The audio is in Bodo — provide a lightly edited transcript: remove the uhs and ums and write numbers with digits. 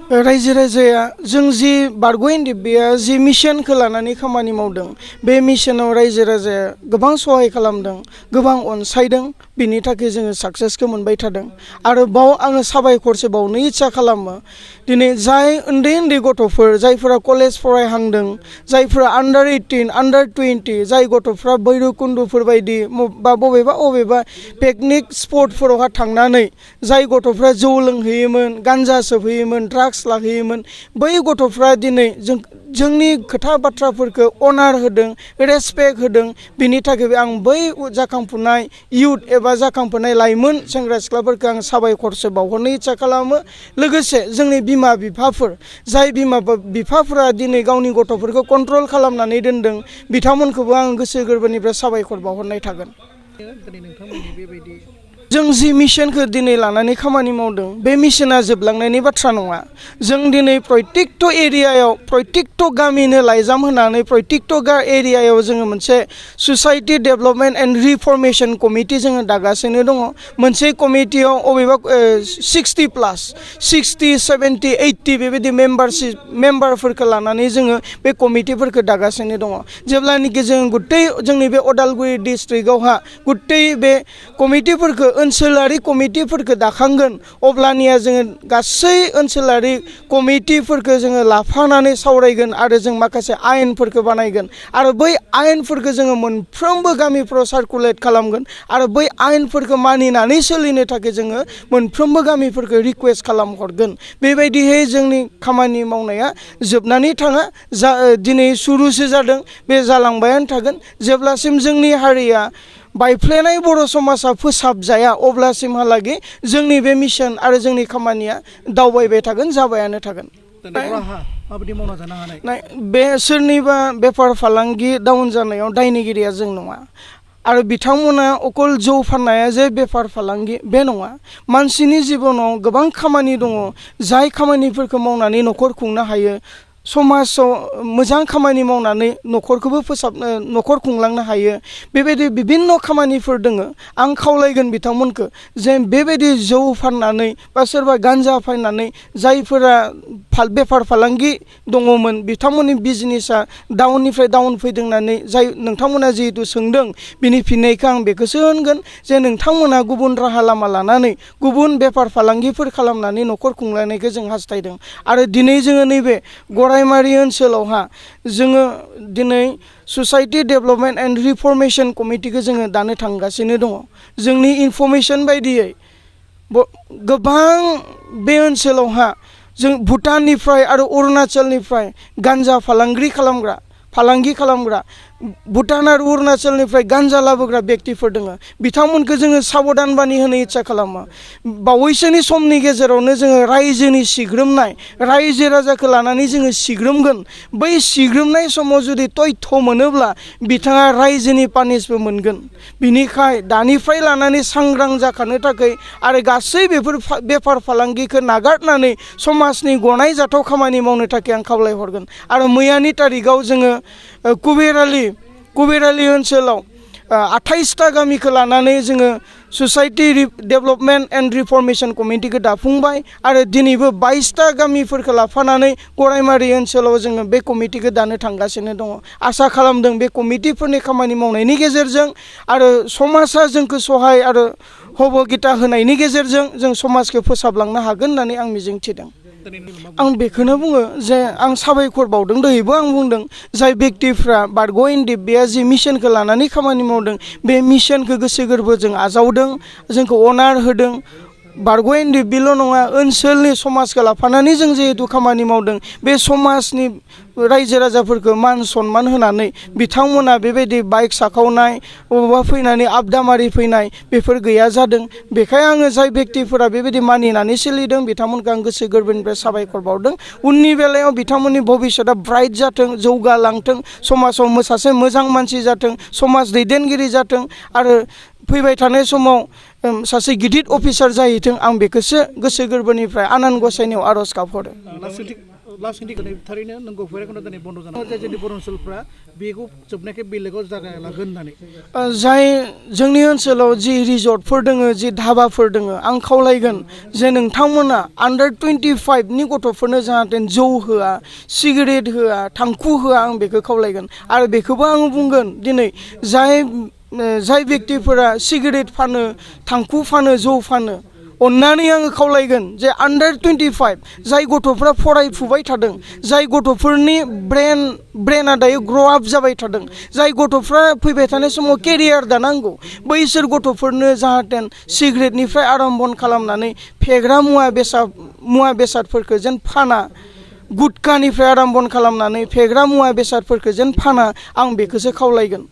रायजो राजाया जों जि बारग' एनडिएफबिआ जि मिशनखौ लानानै खामानि मावदों बे मिशनाव रायजो राजाया गोबां सहाय खालामदों गोबां अनसायदों बिनि थाखाय जोङो साक्सेसखौ मोनबाय थादों आरो बाव आङो साबायखरसो बावनो इच्छा खालामो दिनै जाय उन्दै उन्दै गथ'फोर जायफोरा कलेज फरायहांदों जायफोरा आन्डार 18 आन्डार 20 जाय गथ'फ्रा भैरबकुन्दफोर बायदि बा बबेबा पिकनिक स्पटफोरावहा थांनानै जाय गथ'फ्रा जौ लोंहैयोमोन गान्जा सोबहैयोमोन ड्राग्स लाहैयोमोन बै गथ'फ्रा दिनै जोंनि खोथा बाथ्राफोरखौ अनार होदों रेसपेक्ट होदों बिनि थाखाय आं बै जाखांफुनाय इयुथ एबा जाखांफुनाय लाइमोन सेंग्रा सिख्लाफोरखौ आं साबायखरसो बावहरनो इच्छा खालामो लोगोसे जोंनि बिमा बिफाफोर जाय बिमा बिफाफोरा दिनै गावनि गथ'फोरखौ कन्ट्रल खालामनानै दोनदों बिथांमोनखौबो आं गोसो गोरबोनिफ्राय साबायखर बावहरनाय थागोन जों जि मिशनखौ दिनै लानानै खामानि मावदों बे मिशना जोबलांनायनि बाथ्रा नङा जों दिनै प्रयटेक्ट एरियायाव प्रयटेक्ट गामिनो लाइजाम होनानै प्रयटेक्ट एरियायाव जोङो मोनसे ससाइटि डेभेलपमेन्ट एन्ड रिफर्मेशन कमिटि जोङो दागासिनो दङ मोनसे कमिटियाव अबेबा 60+ 70 80 बेबायदि मेम्बारफोरखौ लानानै जोङो बे कमिटिफोरखौ दागासिनो दङ जेब्लानोखि जों गुत्तै जोंनि बे उदालगुरि डिस्ट्रिक्टआवहा गुत्तै बे कमिटिफोरखौ ओनसोलारि कमिटिफोरखौ दाखांगोन अब्लानिया जोङो गासै ओनसोलारि कमिटिफोरखौ जोङो लाफानानै सावरायगोन आरो जों माखासे आयेनफोरखौ बानायगोन आरो बै आयेनफोरखौ जोङो मोनफ्रोमबो गामिफ्राव सार्कुलेट खालामगोन आरो बै आयेनफोरखौ मानिनानै सोलिनो थाखाय जोङो मोनफ्रोमबो गामिफोरखौ रिक्वेस्ट खालामहरगोन बेबायदिहै जोंनि खामानि मावनाया जोबनानै थाङा दिनै सुरुसो जादों बे जालांबायानो थागोन जेब्लासिम जोंनि हारिया बायफ्लेनाय बर' समाजा फोसाबजाया अब्लासिमहालागै जोंनि बे मिशन आरो जोंनि खामानिया दावबायबाय थागोन जाबायानो थागोन बे सोरनिबा बेफार फालांगि डाउन जानायाव दायनिगिरिया जों नङा आरो बिथांमोना अकल जौ फाननाया जे बेफार फालांगि बे नङा मानसिनि जिबनाव गोबां खामानि दङ जाय खामानिफोरखौ मावनानै न'खर खुंनो हायो समाजाव मोजां खामानि मावनानै न'खरखौबो फोसाबनो न'खर खुंलांनो हायो बेबायदि बिभिन्न खामानिफोर दोङो आं खावलायगोन बिथांमोनखौ जे बेबायदि जौ फाननानै बा सोरबा गान्जा फाननानै जायफोरा बेफार फालांगि दङमोन बिथांमोननि बिजनेसा डाउननिफ्राय डाउन फैदों होननानै जाय नोंथांमोना जिहेतु सोंदों बिनि फिननायखौ आं बेखौसो होनगोन जे नोंथांमोना गुबुन राहा लामा लानानै गुबुन बेफार फालांगिफोर खालामनानै न'खर खुंलायनायखौ जों हास्थायदों आरो दिनै जोङो नैबे गरायमारि ओनसोलावहा जोङो दिनै ससाइटि डेभेलपमेन्ट एन्ड रिफर्मेशन कमिटिखौ जोङो दानो थांगासिनो दङ जोंनि इनफरमेशन बायदियै गोबां बे ओनसोलावहा जों भुटाननिफ्राय आरो अरुणाचलनिफ्राय गान्जा फालांगि खालामग्रा भुटान आरो अरुणाचलनिफ्राय गान्जा लाबोग्रा व्यक्तिफोर दङ बिथांमोनखौ जोङो साबधान बानि होनो इच्छा खालामो बावैसोनि समनि गेजेरावनो जोङो रायजोनि सिग्रोमनाय रायजो राजाखौ लानानै जोङो सिग्रोमगोन बै सिग्रोमनाय समाव जुदि तथ्य मोनोब्ला बिथाङा रायजोनि पानिशबो मोनगोन बिनिखाय दानिफ्राय लानानै सांग्रां जाखानो थाखाय आरो गासै बेफोर बेफार फालांगिखौ नागारनानै समाजनि गनायजाथाव खामानि मावनो थाखाय आं खावलायहरगोन आरो मैयानि तारिखाव जोङो कुबेरालि ओनसोलाव 28टा गामिखौ लानानै जोङो ससाइटि डेभेलपमेन्ट एन्ड रिफर्मेशन कमिटिखौ दाफुंबाय आरो दिनैबो 22टा गामिफोरखौ लाफानानै गरायमारि ओनसोलाव जोङो बे कमिटिखौ दानो थांगासिनो दङ आसा खालामदों बे कमिटिफोरनि खामानि मावनायनि गेजेरजों आरो समाजा जोंखौ सहाय आरो हबगिता होनायनि गेजेरजों जों समाजखौ फोसाबलांनो हागोन होननानै आं मिजिंथिदों आं बेखौनो बुङो जे आं साबायखर बावदों दहायबो आं बुंदों जाय व्यक्तिफ्रा बारग' एनडिएफबिआ जि मिशनखौ लानानै खामानि मावदों बे मिशनखौ गोसो गोरबोजों आजावदों जोंखौ अनार होदों बारग' एनडिएफबिल' नङा ओनसोलनि समाजखौ लाफानानै जों जिहेतु खामानि मावदों बे समाजनि रायजो राजाफोरखौ मान सनमान होनानै बिथांमोना बेबायदि बाइक साखावनाय बबावबा फैनानै आबदामारि फैनाय बेफोर गैया जादों बेखायनो आङो जाय व्यक्तिफोरा बेबायदि मानिनानै सोलिदों बिथांमोनखौ आं गोसो गोरबोनिफ्राय साबायखर बावदों उननि बेलायाव बिथांमोननि भबिष्यतआ ब्राइट जाथों जौगालांथों समाजाव सासे मोजां मानसि जाथों समाज दैदेनगिरि जाथों आरो फैबाय थानाय समाव सासे गिदिर अफिसार जाहैथों आं बेखौसो गोसो गोरबोनिफ्राय आनान गसाइनियाव आर'ज गाबहरो लास्ट सोंथिखौ थारैनो नंगौ भैरबकुन्द दिनै बन्द' जानाय जोंनि बर' ओनसोलफ्रा बेखौ जोबनायखाय बेलेगाव जायगा लागोन होननानै जाय जोंनि ओनसोलाव जि रिजर्टफोर दोङो जि धाबाफोर दोङो आं खावलायगोन जे नोंथांमोना आन्डार 25 गथ'फोरनो जाहाथे जौ होआ सिगारेट होआ थांखु होआ आं बेखौ खावलायगोन आरो बेखौबो आं बुंगोन दिनै जाय व्यक्तिफोरा सिगारेट फानो थांखु फानो जौ फानो अन्नानै आङो खावलायगोन जे आन्डार 25 जाय गथ'फ्रा फरायफुबाय थादों जाय गथ'फोरनि ब्रेना दायो ग्र' आप जाबाय थादों जाय गथ'फ्रा फैबाय थानाय समाव केरियार दानांगौ बैसोर गथ'फोरनो जाहाथे सिगारेटनिफ्राय आरम्भ खालामनानै फेग्रा मुवा बेसादफोरखौ जेन फाना गुटखानिफ्राय आरम्भ खालामनानै फेग्रा मुवा बेसादफोरखौ जेन फाना आं बेखौसो खावलायगोन